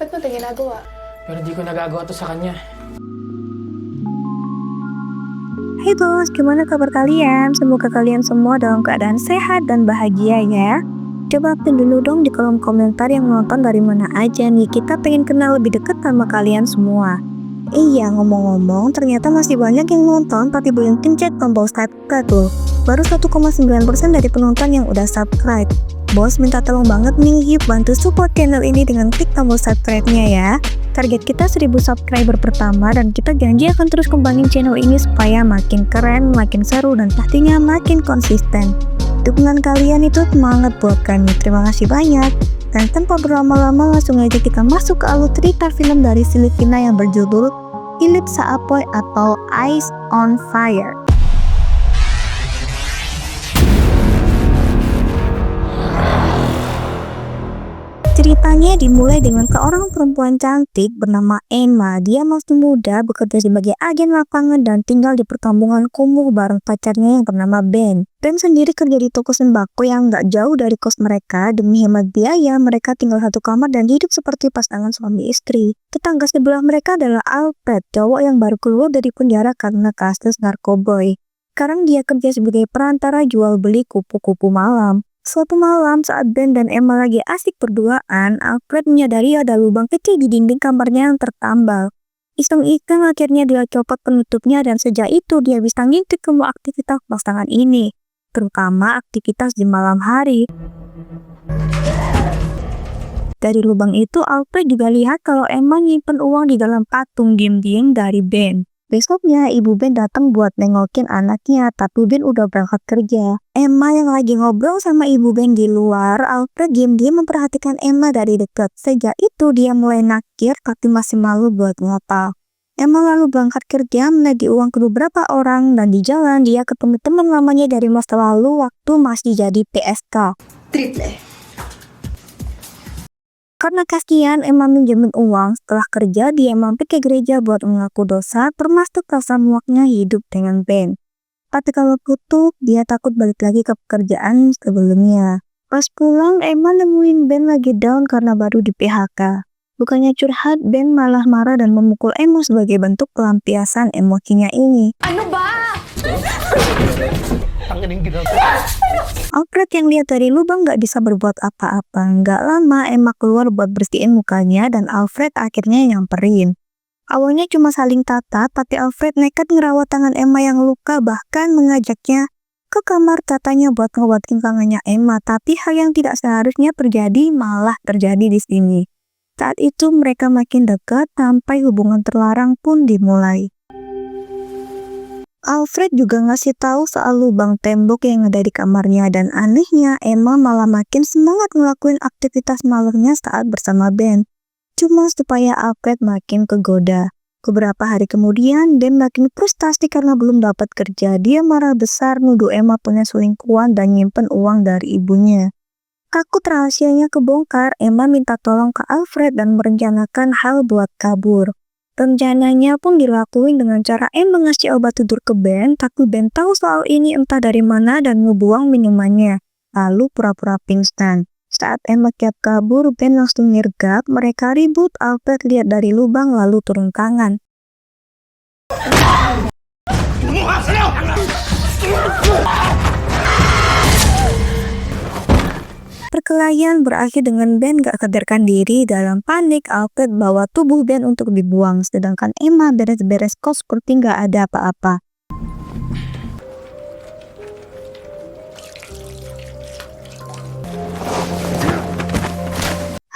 Ba't mo ito ginagawa? Pero di ko nagagawa to sa kanya. Hai bos, gimana kabar kalian? Semoga kalian semua dalam keadaan sehat dan bahagia ya. Coba pin dulu dong di kolom komentar yang nonton dari mana aja nih. Kita pengen kenal lebih dekat sama kalian semua. Iya, ngomong-ngomong, ternyata masih banyak yang nonton tapi belum pencet tombol subscribe loh. Baru 1,9% dari penonton yang udah subscribe. Bos minta tolong banget nih, yuk bantu support channel ini dengan klik tombol subscribe-nya ya. Target kita 1000 subscriber pertama dan kita janji akan terus kembangin channel ini supaya makin keren, makin seru, dan pastinya makin konsisten. Dukungan kalian itu semangat buat kami, terima kasih banyak. Dan tanpa berlama-lama langsung aja kita masuk ke alur cerita film dari Filipina yang berjudul Philip Sa Apoy atau Eyes on Fire. Ceritanya dimulai dengan seorang perempuan cantik bernama Emma. Dia masih muda, bekerja sebagai agen lapangan dan tinggal di perkampungan kumuh bareng pacarnya yang bernama Ben. Ben sendiri kerja di toko sembako yang gak jauh dari kos mereka. Demi hemat biaya, mereka tinggal satu kamar dan hidup seperti pasangan suami istri. Tetangga sebelah mereka adalah Alfred, cowok yang baru keluar dari penjara karena kasus narkoboy. Sekarang dia kerja sebagai perantara jual beli kupu-kupu malam. Suatu malam saat Ben dan Emma lagi asik berduaan, Alfred menyadari ada lubang kecil di dinding kamarnya yang tertambal. Iseng-iseng akhirnya dia copot penutupnya dan sejak itu dia bisa ngintip semua aktivitas pasangan ini, terutama aktivitas di malam hari. Dari lubang itu Alfred juga lihat kalau Emma nyimpen uang di dalam patung diam-diam dari Ben. Besoknya ibu Ben datang buat nengokin anaknya, tapi Ben udah berangkat kerja. Emma yang lagi ngobrol sama ibu Ben di luar, Alfred diam-diam memperhatikan Emma dari dekat. Sejak itu dia mulai nakir tapi masih malu buat ngapa. Emma lalu berangkat kerja menagih uang ke beberapa orang dan di jalan dia ketemu teman lamanya dari masa lalu waktu masih jadi PSK. Triple. Karena kasihan Emma minjemin uang, setelah kerja dia mampir ke gereja buat mengaku dosa, termasuk rasa muaknya hidup dengan Ben. Tapi kalau kutuk, dia takut balik lagi ke pekerjaan sebelumnya. Pas pulang, Emma nemuin Ben lagi down karena baru di PHK. Bukannya curhat, Ben malah marah dan memukul Emma sebagai bentuk pelampiasan emosinya ini. Ano ba? Alfred yang lihat dari lubang gak bisa berbuat apa-apa. Gak lama Emma keluar buat bersihin mukanya dan Alfred akhirnya nyamperin. Awalnya cuma saling tatap, tapi Alfred nekat ngerawat tangan Emma yang luka, bahkan mengajaknya ke kamar katanya buat ngobatin tangannya Emma. Tapi hal yang tidak seharusnya terjadi malah terjadi di sini. Saat itu mereka makin dekat sampai hubungan terlarang pun dimulai. Alfred juga ngasih tahu soal lubang tembok yang ada di kamarnya dan anehnya Emma malah makin semangat ngelakuin aktivitas malamnya saat bersama Ben. Cuma supaya Alfred makin kegoda. Beberapa hari kemudian, Ben makin frustasi karena belum dapat kerja. Dia marah besar nuduh Emma punya selingkuhan dan nyimpen uang dari ibunya. Takut rahasianya kebongkar, Emma minta tolong ke Alfred dan merencanakan hal buat kabur. Rencananya pun dilakuin dengan cara Emma ngasih obat tidur ke Ben, tapi Ben tahu soal ini entah dari mana dan ngebuang minumannya, lalu pura-pura pingsan. Saat Emma siap kabur, Ben langsung nyergap, mereka ribut, Alfred lihat dari lubang lalu turun tangan. Perkelahian berakhir dengan Ben gak sadarkan diri. Dalam panik, Alfred bawa tubuh Ben untuk dibuang, sedangkan Emma beres-beres kos seperti gak ada apa-apa.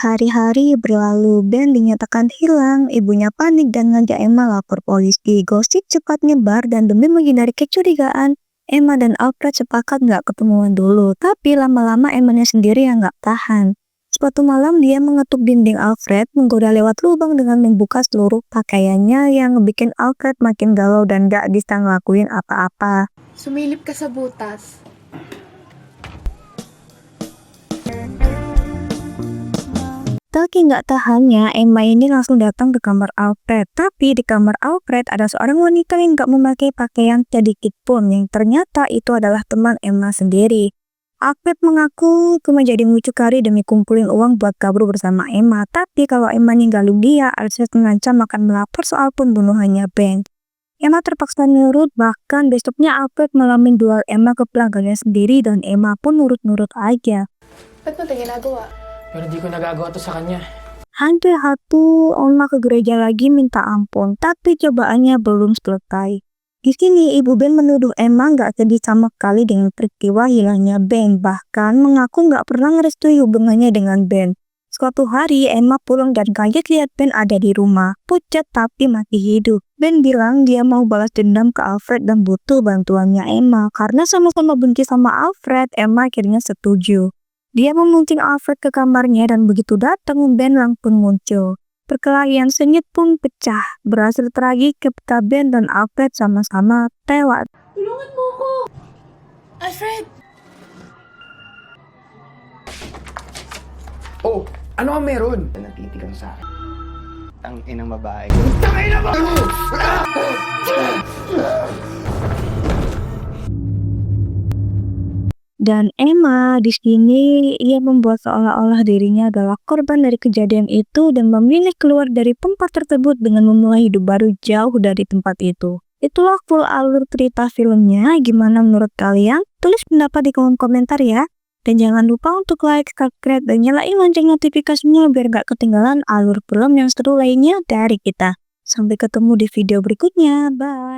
Hari-hari berlalu, Ben dinyatakan hilang. Ibunya panik dan ngajak Emma lapor polisi. Gosip cepat nyebar dan demi menghindari kecurigaan, Emma dan Alfred sepakat gak ketemuan dulu, tapi lama-lama Emmanya sendiri yang gak tahan. Suatu malam dia mengetuk dinding Alfred, menggoda lewat lubang dengan membuka seluruh pakaiannya yang bikin Alfred makin galau dan gak bisa ngelakuin apa-apa. Sumilip ka sa butas. Saking gak tahannya, Emma ini langsung datang ke kamar Alfred. Tapi di kamar Alfred ada seorang wanita yang gak memakai pakaian sedikit pun, yang ternyata itu adalah teman Emma sendiri. Alfred mengaku cuma jadi mucikari demi kumpulin uang buat kabur bersama Emma. Tapi kalau Emma ninggalin dia, Alfred mengancam akan melapor soal pembunuhannya Ben. Emma terpaksa nurut, bahkan besoknya Alfred malah menjual Emma ke pelanggannya sendiri dan Emma pun nurut-nurut aja. Ba't mo ito ginagawa? Pero di ko nagagawa to sa kanya. Hari satu, Emma ke gereja lagi minta ampun, tapi cobaannya belum selesai. Di sini, Ibu Ben menuduh Emma nggak sedih sama sekali dengan peristiwa hilangnya Ben, bahkan mengaku nggak pernah ngerestui hubungannya dengan Ben. Suatu hari, Emma pulang dan kaget lihat Ben ada di rumah, pucat tapi masih hidup. Ben bilang dia mau balas dendam ke Alfred dan butuh bantuannya Emma. Karena sama-sama benci sama Alfred, Emma akhirnya setuju. Dia memunting Alfred ke kamarnya dan begitu datang, Ben langsung muncul. Perkelahian sengit pun pecah, berakhir tragis ketika Ben dan Alfred sama-sama tewas. Tulungan mo ko! Alfred! Oh, ano ang meron? Natitigang sa akin. Ang inang babae. Tangina mo! Dan Emma di sini ia membuat seolah-olah dirinya adalah korban dari kejadian itu dan memilih keluar dari tempat tersebut dengan memulai hidup baru jauh dari tempat itu. Itulah full alur cerita filmnya. Gimana menurut kalian? Tulis pendapat di kolom komentar ya. Dan jangan lupa untuk like, subscribe, dan nyalain lonceng notifikasinya biar gak ketinggalan alur film yang seru lainnya dari kita. Sampai ketemu di video berikutnya. Bye!